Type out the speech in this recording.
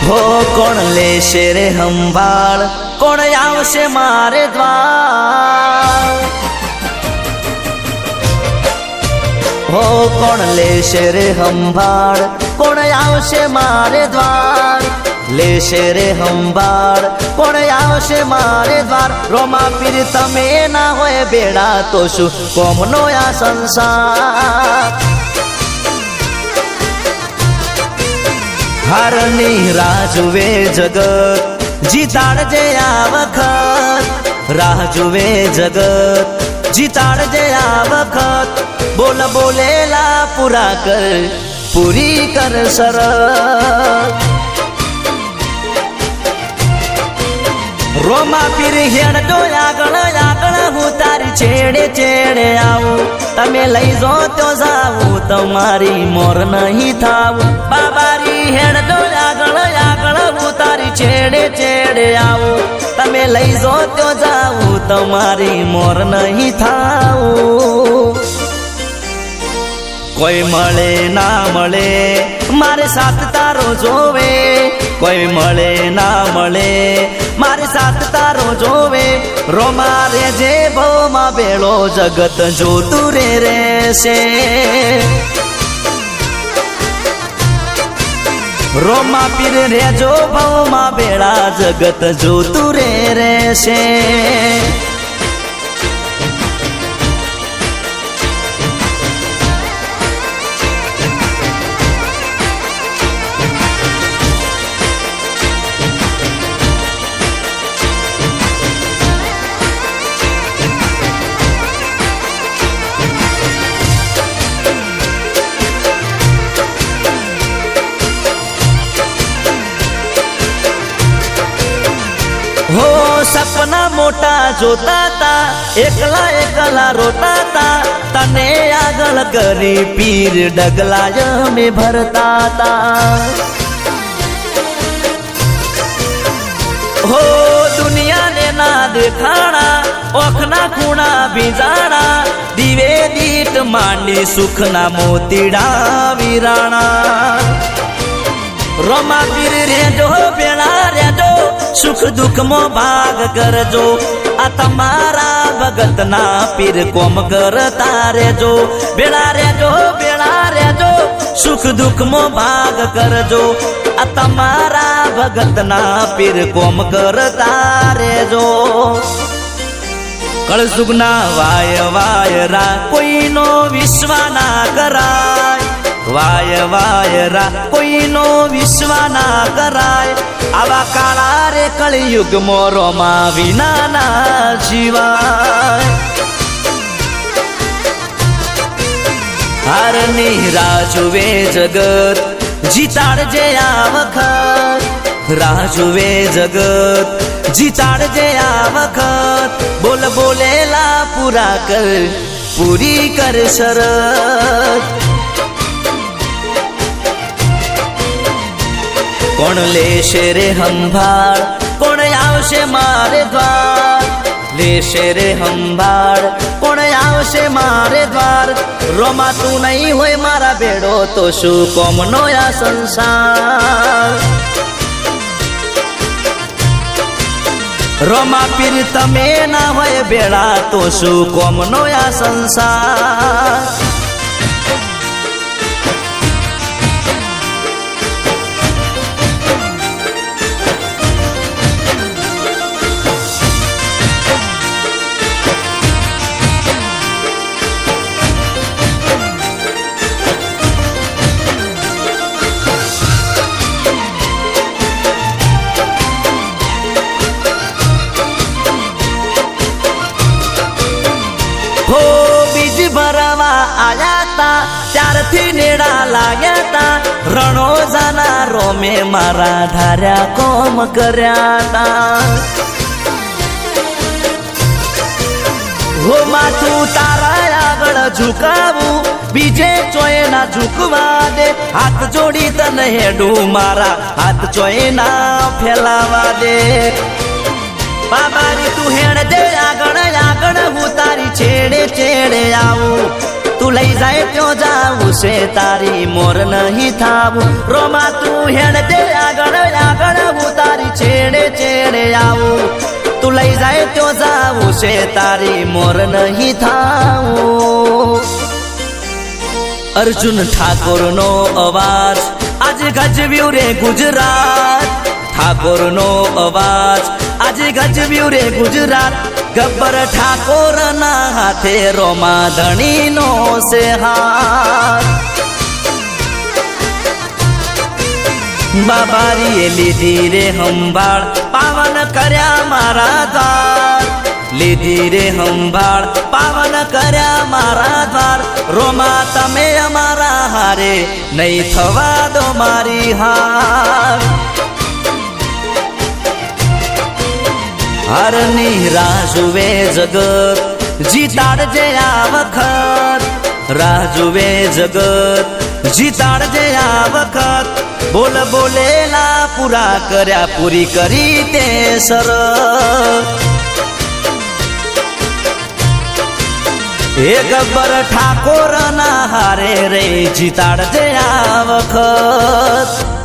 हो कोण लेशे रे संभाळ कोण आवशे मारे द्वार हो कोण लेशे रे संभाळ कोण आवशे मारे द्वार लेशे रे संभाळ कोण आवशे मारे द्वार रोमा पीर तमे ना होय बेड़ा तो शू कोमनो या संसार हरनी राजुवे जगत जीताडजे या वखत राजुवे जगत जीताडजे या वखत बोल बोलेला पूरा कर पूरी कर सरत रोमा पीर हेडो आगळ आगळ हूँ तारी छेड़े छेड़े आऊं तमे लई जो तो जाऊं तमारी मोर नहीं थाऊं बाबारी हेडो आगळ आगळ हूँ तारी छेड़े छेड़े आऊं तमे लई जो तो जाऊं तमारी मोर नहीं थाऊं कोई मळे ना मळे मारे साथ तारो जोवे कोई मळे ना मळे मारे साथ तारो जोवे रोमा रे जे भो मा बेड़ो जगत जो तू रे से रोमा पीर रे जो भो मा बेड़ा जगत जो तू रे से हो सपना मोटा जोता ता एकला एकला रोता ता तने आगळ करी पीर डगलाय में भरता ता हो दुनिया ने ना दिखाना ओखना खूणा बिजाड़ा दिवे दीट मांडी सुखना मोतीड़ा वीराणा रोमा पीर रे जो बेड़ा रे जो सुख दुख मो भाग करजो आ तमारा भगत ना पीर कोम करता रे जो बेड़ा रे जो सुख दुख मो भाग करजो आ तमारा भगत ना पीर कोम करता रे जो कल सुगना वाय वाय रा कोई नो विश्वा ना कराय वाय वाय रा कोई नो विश्वा ना कराय आवा काळा रे कलियुग मोरो मा विना ना जीवाय हरनी राजुवे जगत जीताडजे या वखत राजुवे जगत जीताडजे या वखत बोल बोलेला पूरा कर पूरी कर शरत कोण लेशे रे संभाळ कोण आवशे मारे द्वार लेशे रे संभाळ कोण आवशे मारे द्वार रोमा तू नहीं होय मारा बेड़ो तो शू कोमनो या संसार रोमा पीर तमे ना होय बेड़ा तो शू कोमनो या संसार हो बीज भरवा आया ता त्यारथी नेड़ा लाग्या ता रणो जाना रोमे मारा धार्या कोम कर्या ता हो माथू तारा आगळ झुकावू बीजे चोये ना झुकवा दे हाथ जोड़ी तन हेडू मारा हाथ चोये ना फैलावा दे बाबारी तू हेड़ दे आगण आगण हूँ तारी छेड़े छेड़े आऊं तू लई जाए क्यों जाऊं से तारी मोर नहीं थाऊ रोमा तू हेड़ दे आगण તો જાવું છે તારી મોર નહીં થાવું અર્જુન ઠાકોરનો અવાજ આજે ગજવ્યું રે ગુજરાત ઠાકોરનો અવાજ આજે ગજવ્યું રે ગુજરાત ગબ્બર ઠાકોરના હાથે રોમા ધણીનો છે હાથ બાબારીએ લીધી રે સંભાળ પાવન કર્યા મારા દ્વાર લીધી રે સંભાળ પાવન કર્યા મારા દ્વાર રોમા તમે અમારા હારે નહીં થવા દો મારી હાર હારની રાહ જુએ જગત જીતાડજે આ વખત રાહ જુએ જગત જીતાડજે આ વખત બોલ બોલેલા પૂરા કર્યા પૂરી કરી તે શરત એ ગબ્બર ઠાકોરના હારે રે જીતાડજે આ વખત